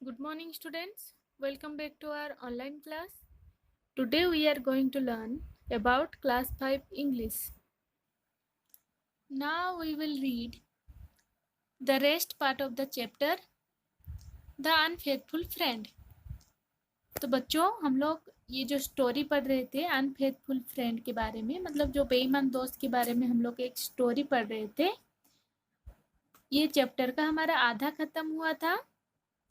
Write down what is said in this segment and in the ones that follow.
Good morning, students. Welcome back to our online class. Today we are going to learn about class 5 English. Now we will read the rest part of the chapter The Unfaithful Friend. तो बच्चों हम लोग ये जो story पढ़ रहे थे unfaithful friend के बारे में, मतलब जो बेईमान दोस्त के बारे में हम लोग एक स्टोरी पढ़ रहे थे। ये चैप्टर का हमारा आधा खत्म हुआ था,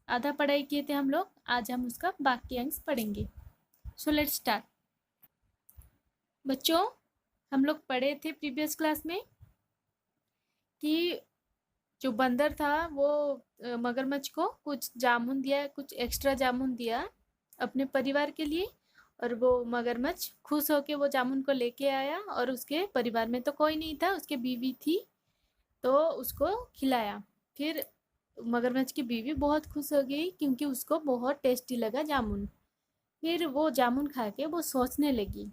आधा पढ़ाई किए थे हम लोग। आज हम उसका बाकी अंश पढ़ेंगे। So let's start. बच्चों हम लोग पढ़े थे प्रीवियस क्लास में कि जो बंदर था वो मगरमच्छ को कुछ जामुन दिया, कुछ एक्स्ट्रा जामुन दिया अपने परिवार के लिए, और वो मगरमच्छ खुश होके वो जामुन को लेके आया और उसके परिवार में तो कोई नहीं था, उसके बीवी थी तो उसको खिलाया। फिर मगरमच्छ की बीवी बहुत खुश हो गई क्योंकि उसको बहुत टेस्टी लगा जामुन। फिर वो जामुन खा के वो सोचने लगी,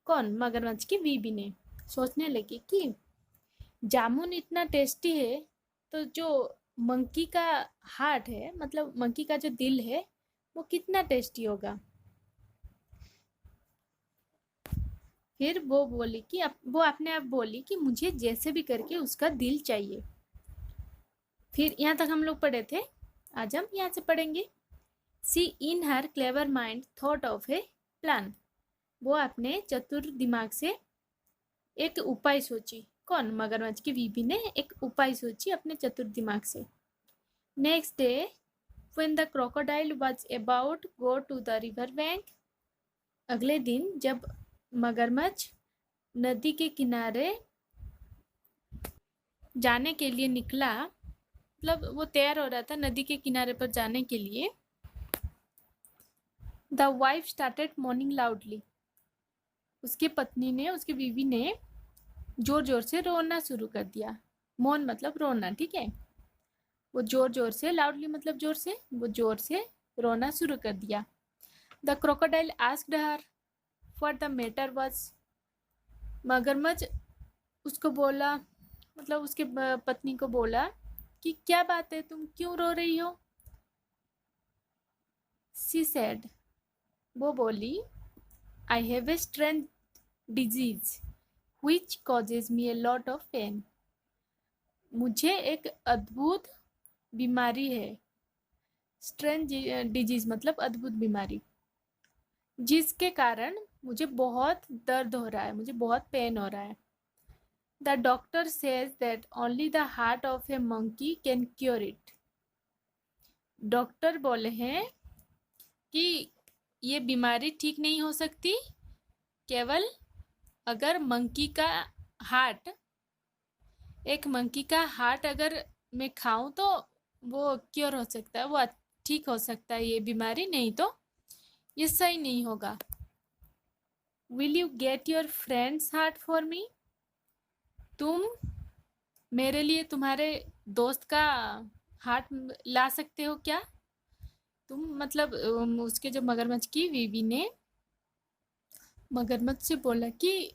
कौन? मगरमच्छ की बीवी ने सोचने लगी कि जामुन इतना टेस्टी है तो जो मंकी का हार्ट है, मतलब मंकी का जो दिल है, वो कितना टेस्टी होगा। फिर वो बोली कि वो अपने आप बोली कि मुझे जैसे भी करके उसका दिल चाहिए। फिर यहाँ तक हम लोग पढ़े थे, आज हम यहाँ से पढ़ेंगे। She in her clever mind thought of a plan. वो अपने चतुर दिमाग से एक उपाय सोची। कौन? मगरमच्छ की बीबी ने एक उपाय सोची अपने चतुर दिमाग से। Next day when the crocodile was about go to the river bank. अगले दिन जब मगरमच्छ नदी के किनारे जाने के लिए निकला, मतलब वो तैयार हो रहा था नदी के किनारे पर जाने के लिए, the wife started morning loudly. उसकी पत्नी ने, उसकी बीवी ने जोर जोर से रोना शुरू कर दिया। मौन मतलब रोना, ठीक है। वो जोर जोर से, लाउडली मतलब जोर से, वो जोर से रोना शुरू कर दिया। The crocodile asked her what the matter was. मगरमच्छ उसको बोला, मतलब उसके पत्नी को बोला कि क्या बात है, तुम क्यों रो रही हो? शी सेड, वो बोली, I have a strange disease which causes me a lot of pain. मुझे एक अद्भुत बीमारी है। स्ट्रेंज डिजीज मतलब अद्भुत बीमारी, जिसके कारण मुझे बहुत दर्द हो रहा है, मुझे बहुत पेन हो रहा है। The doctor says that only the heart of A monkey can cure it. Doctor बोले हैं कि ये बीमारी ठीक नहीं हो सकती केवल अगर मंकी का हार्ट, एक मंकी का हार्ट अगर मैं खाऊं तो वो क्योर हो सकता है, वो ठीक हो सकता है ये बीमारी, नहीं तो ये सही नहीं होगा। Will you get your friends heart for me. तुम मेरे लिए तुम्हारे दोस्त का हार्ट ला सकते हो क्या? तुम मतलब उसके जो मगरमच्छ की बीवी ने मगरमच्छ से बोला कि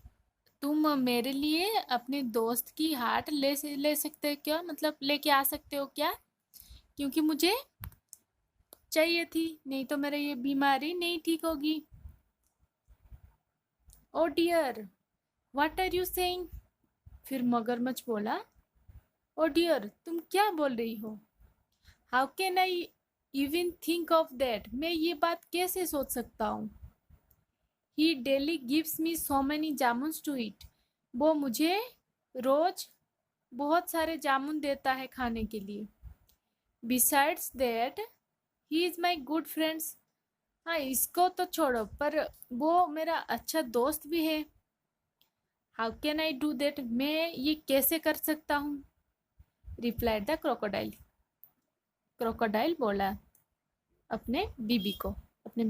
तुम मेरे लिए अपने दोस्त की हार्ट ले सकते हो क्या, मतलब लेके आ सकते हो क्या? क्योंकि मुझे चाहिए थी, नहीं तो मेरा ये बीमारी नहीं ठीक होगी। Oh dear what are you saying. फिर मगरमच्छ बोला, ओ डियर तुम क्या बोल रही हो? How can I even think of that. मैं ये बात कैसे सोच सकता हूँ? He daily gives me so many jamuns to eat. वो मुझे रोज बहुत सारे जामुन देता है खाने के लिए। Besides that he is my good friends. हाँ, इसको तो छोड़ो, पर वो मेरा अच्छा दोस्त भी है। How can I do that. मैं ये कैसे कर सकता हूँ? Replied the crocodile. क्रोकोडाइल बोला अपने बीबी को, अपने